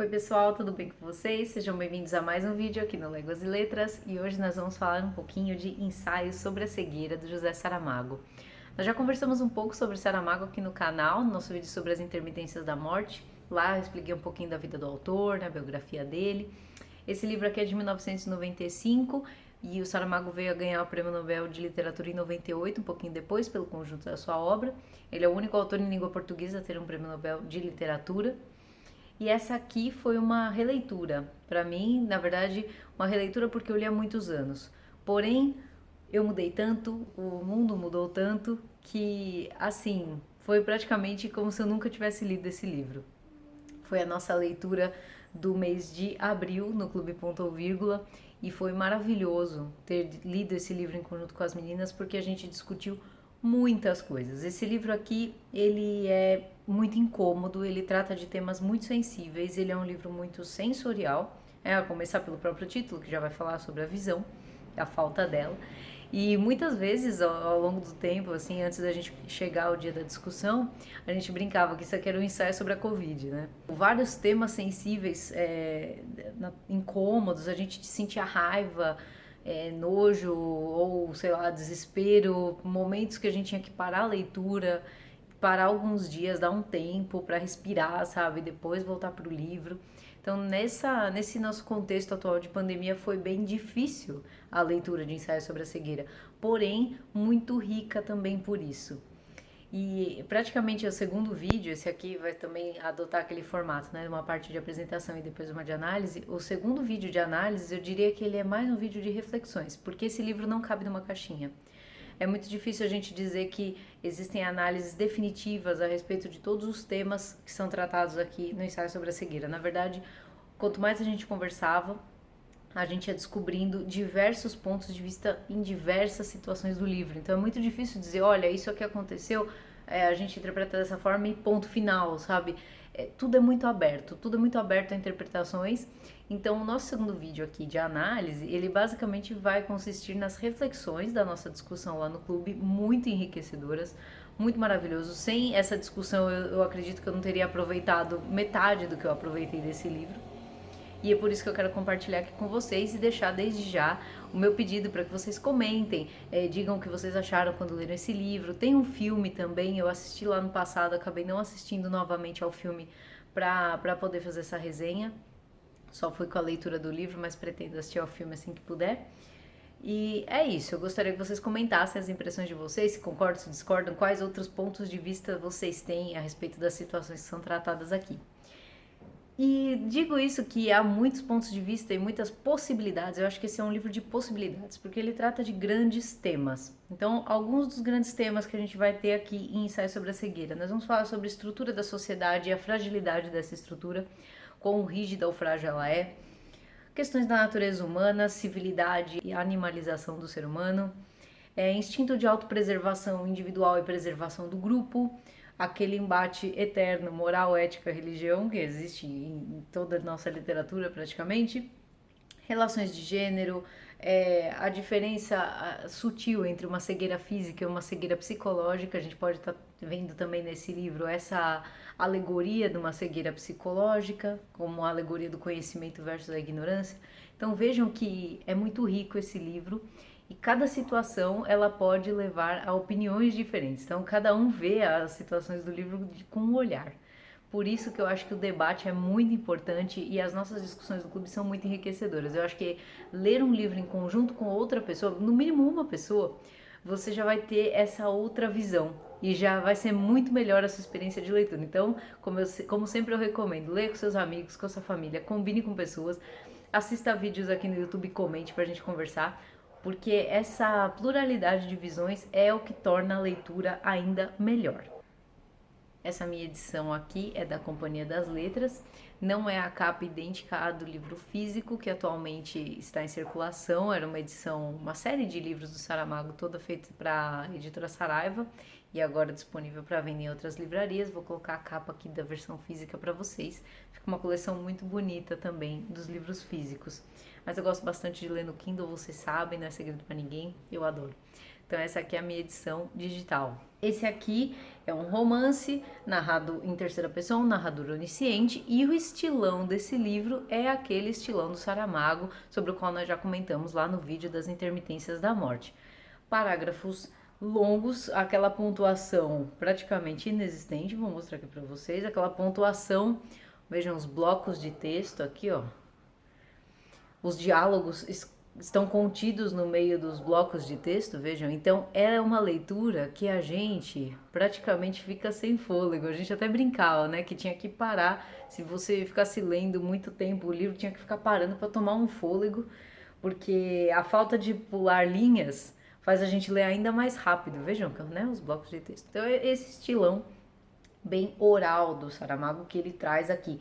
pessoal, tudo bem com vocês? Sejam bem-vindos a mais um vídeo aqui no Léguas e Letras e hoje nós vamos falar um pouquinho de Ensaios sobre a Cegueira do José Saramago. Nós já conversamos um pouco sobre Saramago aqui no canal, no nosso vídeo sobre as intermitências da morte. Lá eu expliquei um pouquinho da vida do autor, a biografia dele. Esse livro aqui é de 1995 e o Saramago veio a ganhar o Prêmio Nobel de Literatura em 98, um pouquinho depois, pelo conjunto da sua obra. Ele é o único autor em língua portuguesa a ter um Prêmio Nobel de Literatura. E essa aqui foi uma releitura. Para mim, na verdade, uma releitura porque eu li há muitos anos. Porém, eu mudei tanto, o mundo mudou tanto, que, assim, foi praticamente como se eu nunca tivesse lido esse livro. Foi a nossa leitura do mês de abril no Clube Ponto ou Vírgula e foi maravilhoso ter lido esse livro em conjunto com as meninas porque a gente discutiu muitas coisas. Esse livro aqui, ele é muito incômodo, ele trata de temas muito sensíveis, ele é um livro muito sensorial, a começar pelo próprio título, que já vai falar sobre a visão, a falta dela. E muitas vezes, ao longo do tempo, assim, antes da gente chegar ao dia da discussão, a gente brincava que isso aqui era um ensaio sobre a Covid, né? Vários temas sensíveis, incômodos, a gente sentia raiva, nojo ou, sei lá, desespero, momentos que a gente tinha que parar a leitura, parar alguns dias, dar um tempo para respirar, sabe? Depois voltar para o livro. Então, nesse nosso contexto atual de pandemia, foi bem difícil a leitura de Ensaio sobre a Cegueira, porém, muito rica também por isso. E praticamente o segundo vídeo, esse aqui vai também adotar aquele formato, né? Uma parte de apresentação e depois uma de análise. O segundo vídeo de análise, eu diria que ele é mais um vídeo de reflexões, porque esse livro não cabe numa caixinha. É muito difícil a gente dizer que existem análises definitivas a respeito de todos os temas que são tratados aqui no Ensaio sobre a Cegueira. Na verdade, quanto mais a gente conversava, a gente ia descobrindo diversos pontos de vista em diversas situações do livro. Então é muito difícil dizer, olha, isso aqui aconteceu, a gente interpreta dessa forma e ponto final, sabe? Tudo é muito aberto a interpretações. Então o nosso segundo vídeo aqui de análise, ele basicamente vai consistir nas reflexões da nossa discussão lá no clube, muito enriquecedoras, muito maravilhoso. Sem essa discussão, eu acredito que eu não teria aproveitado metade do que eu aproveitei desse livro. E é por isso que eu quero compartilhar aqui com vocês e deixar desde já o meu pedido para que vocês comentem, digam o que vocês acharam quando leram esse livro. Tem um filme também, eu assisti lá no passado, acabei não assistindo novamente ao filme para poder fazer essa resenha. Só fui com a leitura do livro, mas pretendo assistir ao filme assim que puder. E é isso, eu gostaria que vocês comentassem as impressões de vocês, se concordam, se discordam, quais outros pontos de vista vocês têm a respeito das situações que são tratadas aqui. E digo isso que há muitos pontos de vista e muitas possibilidades. Eu acho que esse é um livro de possibilidades, porque ele trata de grandes temas. Então, alguns dos grandes temas que a gente vai ter aqui em Ensaio sobre a Cegueira. Nós vamos falar sobre a estrutura da sociedade e a fragilidade dessa estrutura, quão rígida ou frágil ela é, questões da natureza humana, civilidade e animalização do ser humano, instinto de autopreservação individual e preservação do grupo, aquele embate eterno, moral, ética, religião, que existe em toda a nossa literatura praticamente, relações de gênero, a diferença sutil entre uma cegueira física e uma cegueira psicológica. A gente pode estar vendo também nesse livro essa alegoria de uma cegueira psicológica, como a alegoria do conhecimento versus a ignorância. Então vejam que é muito rico esse livro e cada situação ela pode levar a opiniões diferentes. Então cada um vê as situações do livro com um olhar. Por isso que eu acho que o debate é muito importante e as nossas discussões do clube são muito enriquecedoras. Eu acho que ler um livro em conjunto com outra pessoa, no mínimo uma pessoa, você já vai ter essa outra visão e já vai ser muito melhor a sua experiência de leitura. Então, como sempre eu recomendo, leia com seus amigos, com a sua família, combine com pessoas, assista vídeos aqui no YouTube e comente pra gente conversar, porque essa pluralidade de visões é o que torna a leitura ainda melhor. Essa minha edição aqui é da Companhia das Letras, não é a capa idêntica à do livro físico que atualmente está em circulação. Era uma edição, uma série de livros do Saramago, toda feita para a editora Saraiva e agora disponível para vender em outras livrarias. Vou colocar a capa aqui da versão física para vocês. Fica uma coleção muito bonita também dos livros físicos. Mas eu gosto bastante de ler no Kindle, vocês sabem, não é segredo para ninguém, eu adoro. Então essa aqui é a minha edição digital. Esse aqui é um romance narrado em terceira pessoa, um narrador onisciente, e o estilão desse livro é aquele estilão do Saramago, sobre o qual nós já comentamos lá no vídeo das intermitências da morte. Parágrafos longos, aquela pontuação praticamente inexistente, vou mostrar aqui para vocês, aquela pontuação, vejam os blocos de texto aqui, ó, os diálogos estão contidos no meio dos blocos de texto, vejam, então é uma leitura que a gente praticamente fica sem fôlego, a gente até brincava, né, que tinha que parar, se você ficasse lendo muito tempo o livro, tinha que ficar parando para tomar um fôlego, porque a falta de pular linhas faz a gente ler ainda mais rápido, vejam, né, os blocos de texto. Então é esse estilão bem oral do Saramago que ele traz aqui,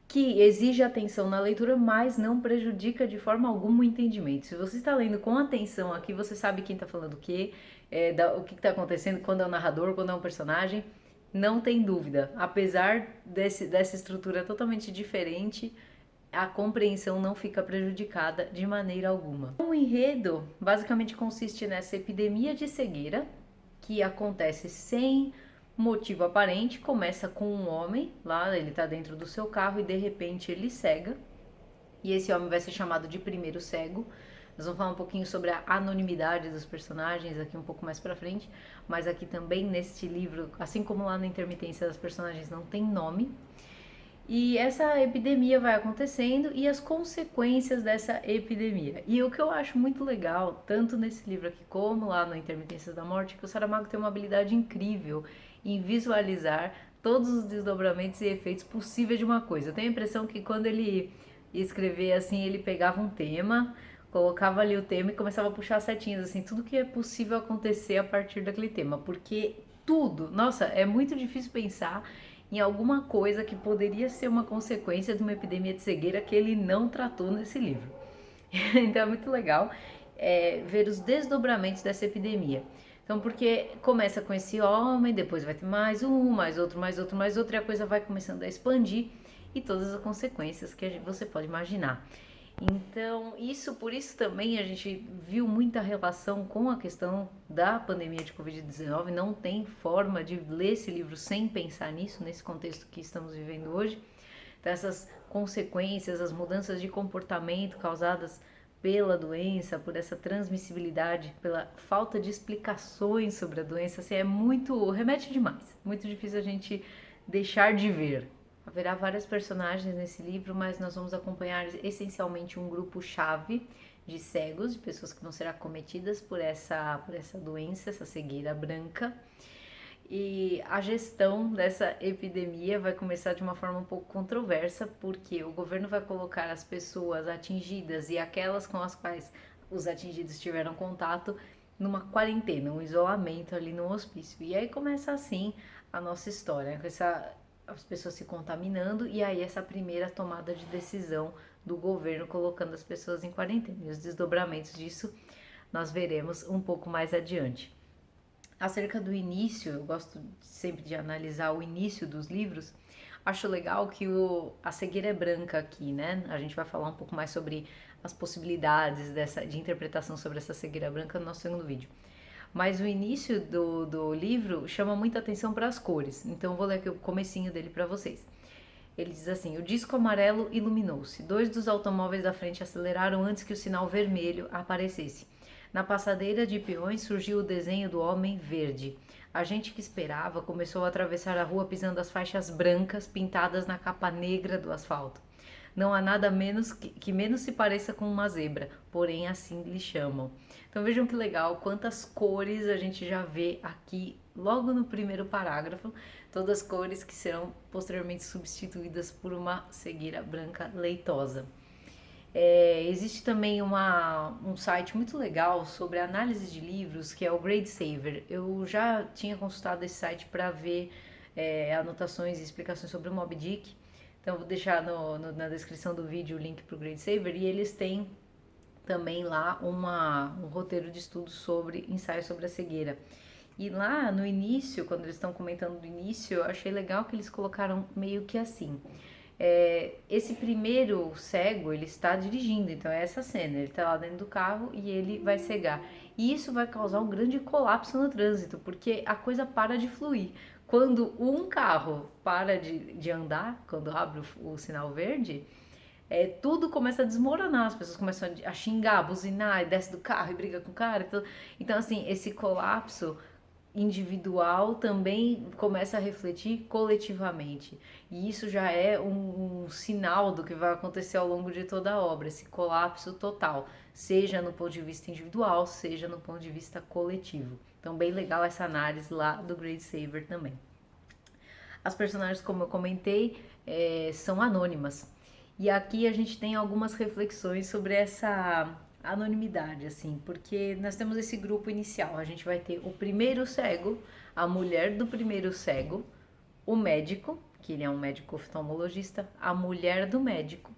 que exige atenção na leitura, mas não prejudica de forma alguma o entendimento. Se você está lendo com atenção aqui, você sabe quem está falando o quê, o que está acontecendo, quando é o narrador, quando é um personagem, não tem dúvida. Apesar dessa estrutura totalmente diferente, a compreensão não fica prejudicada de maneira alguma. O enredo basicamente consiste nessa epidemia de cegueira, que acontece sem motivo aparente, começa com um homem, lá ele tá dentro do seu carro e de repente ele cega, e esse homem vai ser chamado de primeiro cego. Nós vamos falar um pouquinho sobre a anonimidade dos personagens aqui um pouco mais pra frente, mas aqui também neste livro, assim como lá na Intermitência, das personagens não tem nome. E essa epidemia vai acontecendo e as consequências dessa epidemia. E o que eu acho muito legal, tanto nesse livro aqui como lá no Intermitências da Morte, é que o Saramago tem uma habilidade incrível em visualizar todos os desdobramentos e efeitos possíveis de uma coisa. Eu tenho a impressão que quando ele ia escrever assim, ele pegava um tema, colocava ali o tema e começava a puxar setinhas, assim, tudo que é possível acontecer a partir daquele tema, porque tudo, nossa, é muito difícil pensar em alguma coisa que poderia ser uma consequência de uma epidemia de cegueira que ele não tratou nesse livro. Então é muito legal ver os desdobramentos dessa epidemia. Então, porque começa com esse homem, depois vai ter mais um, mais outro, mais outro, mais outro, e a coisa vai começando a expandir e todas as consequências que você pode imaginar. Então, por isso também a gente viu muita relação com a questão da pandemia de Covid-19, não tem forma de ler esse livro sem pensar nisso, nesse contexto que estamos vivendo hoje. Então, essas consequências, as mudanças de comportamento causadas pela doença, por essa transmissibilidade, pela falta de explicações sobre a doença, assim, remete demais, muito difícil a gente deixar de ver. Haverá várias personagens nesse livro, mas nós vamos acompanhar essencialmente um grupo-chave de cegos, de pessoas que vão ser acometidas por essa doença, essa cegueira branca. E a gestão dessa epidemia vai começar de uma forma um pouco controversa, porque o governo vai colocar as pessoas atingidas e aquelas com as quais os atingidos tiveram contato numa quarentena, um isolamento ali no hospício. E aí começa assim a nossa história, com as pessoas se contaminando e aí essa primeira tomada de decisão do governo colocando as pessoas em quarentena. E os desdobramentos disso nós veremos um pouco mais adiante. Acerca do início, eu gosto sempre de analisar o início dos livros. Acho legal que a cegueira é branca aqui, né? A gente vai falar um pouco mais sobre as possibilidades de interpretação sobre essa cegueira branca no nosso segundo vídeo. Mas o início do livro chama muita atenção para as cores. Então eu vou ler aqui o comecinho dele para vocês. Ele diz assim: o disco amarelo iluminou-se. 2 dos automóveis da frente aceleraram antes que o sinal vermelho aparecesse. Na passadeira de peões surgiu o desenho do homem verde. A gente que esperava começou a atravessar a rua pisando as faixas brancas pintadas na capa negra do asfalto. Não há nada menos que menos se pareça com uma zebra, porém assim lhe chamam. Então vejam que legal, quantas cores a gente já vê aqui logo no primeiro parágrafo, todas as cores que serão posteriormente substituídas por uma cegueira branca leitosa. Existe também um site muito legal sobre análise de livros, que é o Grade Saver. Eu já tinha consultado esse site para ver anotações e explicações sobre o Moby Dick. Então eu vou deixar na descrição do vídeo o link para o Grade Saver. E eles têm também lá um roteiro de estudo sobre ensaios sobre a cegueira. E lá no início, quando eles estão comentando do início, eu achei legal que eles colocaram meio que assim... esse primeiro cego, ele está dirigindo, então é essa cena, ele está lá dentro do carro e ele vai cegar. E isso vai causar um grande colapso no trânsito, porque a coisa para de fluir. Quando um carro para de andar, quando abre o sinal verde, tudo começa a desmoronar, as pessoas começam a xingar, a buzinar, e desce do carro e briga com o cara. Então assim, esse colapso individual também começa a refletir coletivamente. E isso já é um sinal do que vai acontecer ao longo de toda a obra, esse colapso total, seja no ponto de vista individual, seja no ponto de vista coletivo. Então, bem legal essa análise lá do Grade Saver também. As personagens, como eu comentei, são anônimas. E aqui a gente tem algumas reflexões sobre essa anonimidade, assim, porque nós temos esse grupo inicial. A gente vai ter o primeiro cego, a mulher do primeiro cego, o médico, que ele é um médico oftalmologista, a mulher do médico,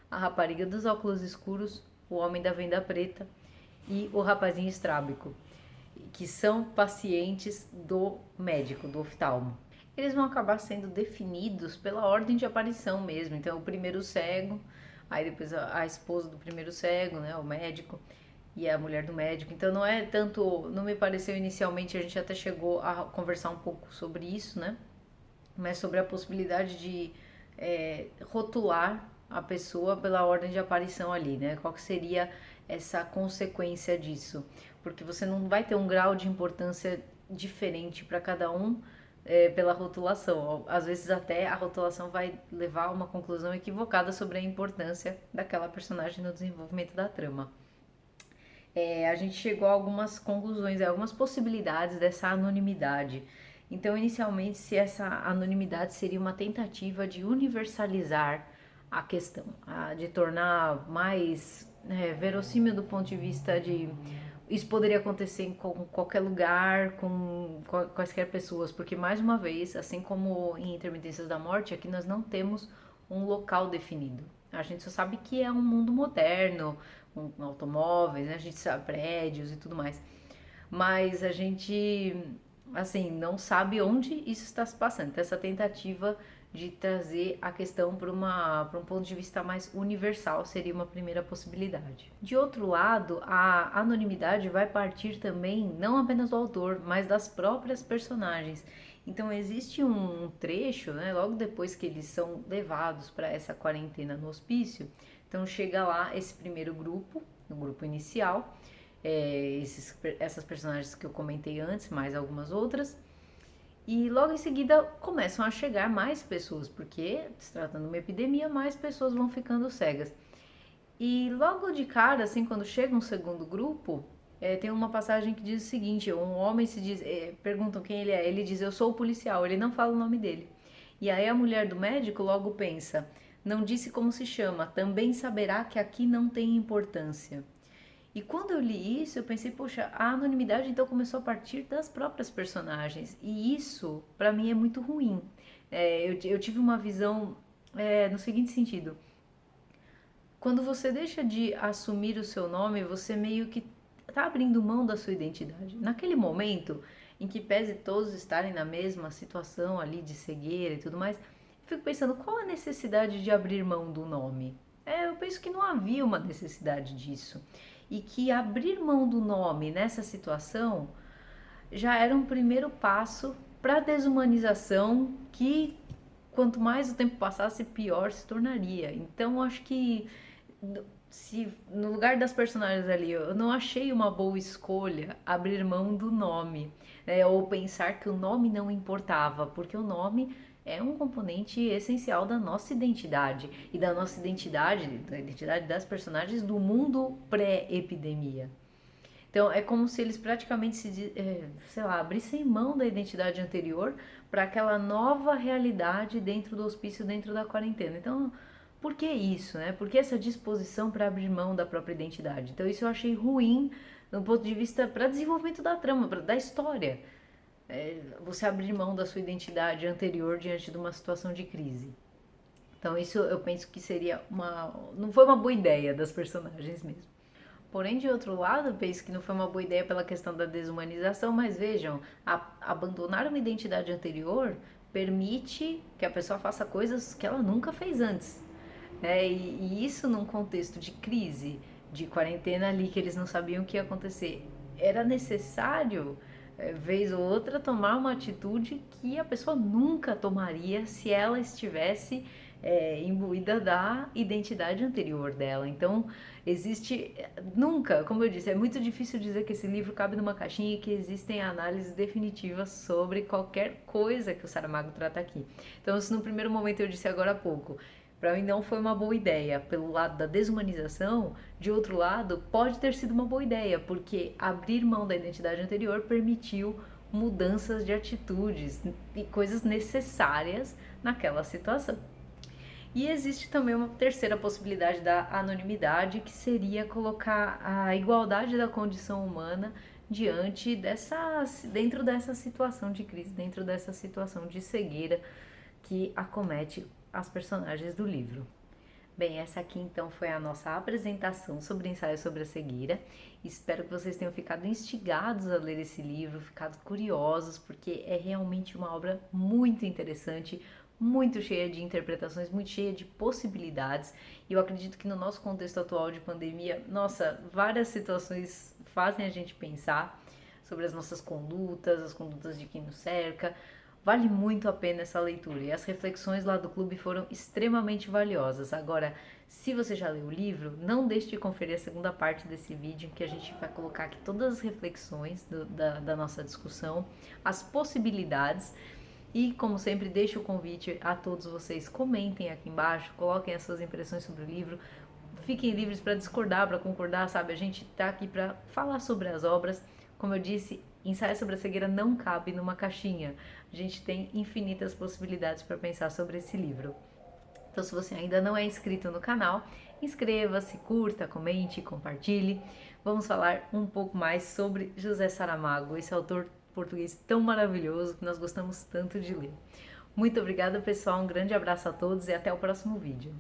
a rapariga dos óculos escuros, o homem da venda preta e o rapazinho estrábico, que são pacientes do médico, do oftalmo. Eles vão acabar sendo definidos pela ordem de aparição mesmo. Então, o primeiro cego, aí depois a esposa do primeiro cego, né, o médico, e a mulher do médico. Então, não é tanto, não me pareceu inicialmente, a gente até chegou a conversar um pouco sobre isso, né, mas sobre a possibilidade de rotular a pessoa pela ordem de aparição ali, né, qual que seria essa consequência disso, porque você não vai ter um grau de importância diferente para cada um, pela rotulação. Às vezes até a rotulação vai levar a uma conclusão equivocada sobre a importância daquela personagem no desenvolvimento da trama. A gente chegou a algumas conclusões, algumas possibilidades dessa anonimidade. Então, inicialmente, se essa anonimidade seria uma tentativa de universalizar a questão, de tornar mais verossímil do ponto de vista de isso poderia acontecer em qualquer lugar, com quaisquer pessoas, porque mais uma vez, assim como em Intermitências da Morte, aqui nós não temos um local definido. A gente só sabe que é um mundo moderno, com automóveis, né? A gente sabe prédios e tudo mais. Mas a gente, assim, não sabe onde isso está se passando. Então, essa tentativa de trazer a questão para um ponto de vista mais universal seria uma primeira possibilidade. De outro lado, a anonimidade vai partir também não apenas do autor, mas das próprias personagens. Então existe um trecho, né, logo depois que eles são levados para essa quarentena no hospício, então chega lá esse primeiro grupo, o grupo inicial, essas personagens que eu comentei antes, mais algumas outras, e logo em seguida começam a chegar mais pessoas, porque se tratando de uma epidemia, mais pessoas vão ficando cegas. E logo de cara, assim, quando chega um segundo grupo, tem uma passagem que diz o seguinte: um homem se diz, perguntam quem ele é, ele diz, eu sou o policial, ele não fala o nome dele. E aí a mulher do médico logo pensa, não disse como se chama, também saberá que aqui não tem importância. E quando eu li isso, eu pensei, poxa, a anonimidade então começou a partir das próprias personagens. E isso, pra mim, é muito ruim. Eu tive uma visão no seguinte sentido. Quando você deixa de assumir o seu nome, você meio que tá abrindo mão da sua identidade. Naquele momento em que pese todos estarem na mesma situação ali de cegueira e tudo mais, eu fico pensando, qual a necessidade de abrir mão do nome? Eu penso que não havia uma necessidade disso. E que abrir mão do nome nessa situação já era um primeiro passo para a desumanização que, quanto mais o tempo passasse, pior se tornaria. Então, acho que se no lugar das personagens ali, eu não achei uma boa escolha abrir mão do nome, né? Ou pensar que o nome não importava, porque o nome é um componente essencial da nossa identidade e da nossa identidade, da identidade das personagens do mundo pré-epidemia. Então é como se eles praticamente sei lá, abrissem mão da identidade anterior para aquela nova realidade dentro do hospício, dentro da quarentena. Então, por que isso, né? Por que essa disposição para abrir mão da própria identidade? Então isso eu achei ruim do ponto de vista para desenvolvimento da trama, da história. Você abrir mão da sua identidade anterior diante de uma situação de crise. Então isso eu penso que seria não foi uma boa ideia das personagens mesmo. Porém, de outro lado, eu penso que não foi uma boa ideia pela questão da desumanização, mas vejam, abandonar uma identidade anterior permite que a pessoa faça coisas que ela nunca fez antes. E isso num contexto de crise, de quarentena ali, que eles não sabiam o que ia acontecer, era necessário, vez ou outra, tomar uma atitude que a pessoa nunca tomaria se ela estivesse imbuída da identidade anterior dela. Então, existe. Nunca, como eu disse, é muito difícil dizer que esse livro cabe numa caixinha e que existem análises definitivas sobre qualquer coisa que o Saramago trata aqui. Então, se no primeiro momento eu disse agora há pouco, para mim não foi uma boa ideia pelo lado da desumanização, de outro lado, pode ter sido uma boa ideia, porque abrir mão da identidade anterior permitiu mudanças de atitudes e coisas necessárias naquela situação. E existe também uma terceira possibilidade da anonimidade, que seria colocar a igualdade da condição humana diante dentro dessa situação de crise, dentro dessa situação de cegueira que acomete as personagens do livro. Bem, essa aqui então foi a nossa apresentação sobre ensaio sobre a cegueira. Espero que vocês tenham ficado instigados a ler esse livro, ficado curiosos, porque é realmente uma obra muito interessante, muito cheia de interpretações, muito cheia de possibilidades. E eu acredito que no nosso contexto atual de pandemia, nossa, várias situações fazem a gente pensar sobre as nossas condutas, as condutas de quem nos cerca. Vale muito a pena essa leitura e as reflexões lá do clube foram extremamente valiosas. Agora, se você já leu o livro, não deixe de conferir a segunda parte desse vídeo, que a gente vai colocar aqui todas as reflexões da nossa discussão, as possibilidades. E, como sempre, deixo o convite a todos vocês, comentem aqui embaixo, coloquem as suas impressões sobre o livro, fiquem livres para discordar, para concordar, sabe? A gente tá aqui para falar sobre as obras. Como eu disse, ensaio sobre a cegueira não cabe numa caixinha. A gente tem infinitas possibilidades para pensar sobre esse livro. Então, se você ainda não é inscrito no canal, inscreva-se, curta, comente, compartilhe. Vamos falar um pouco mais sobre José Saramago, esse autor português tão maravilhoso que nós gostamos tanto de ler. Muito obrigada, pessoal. Um grande abraço a todos e até o próximo vídeo.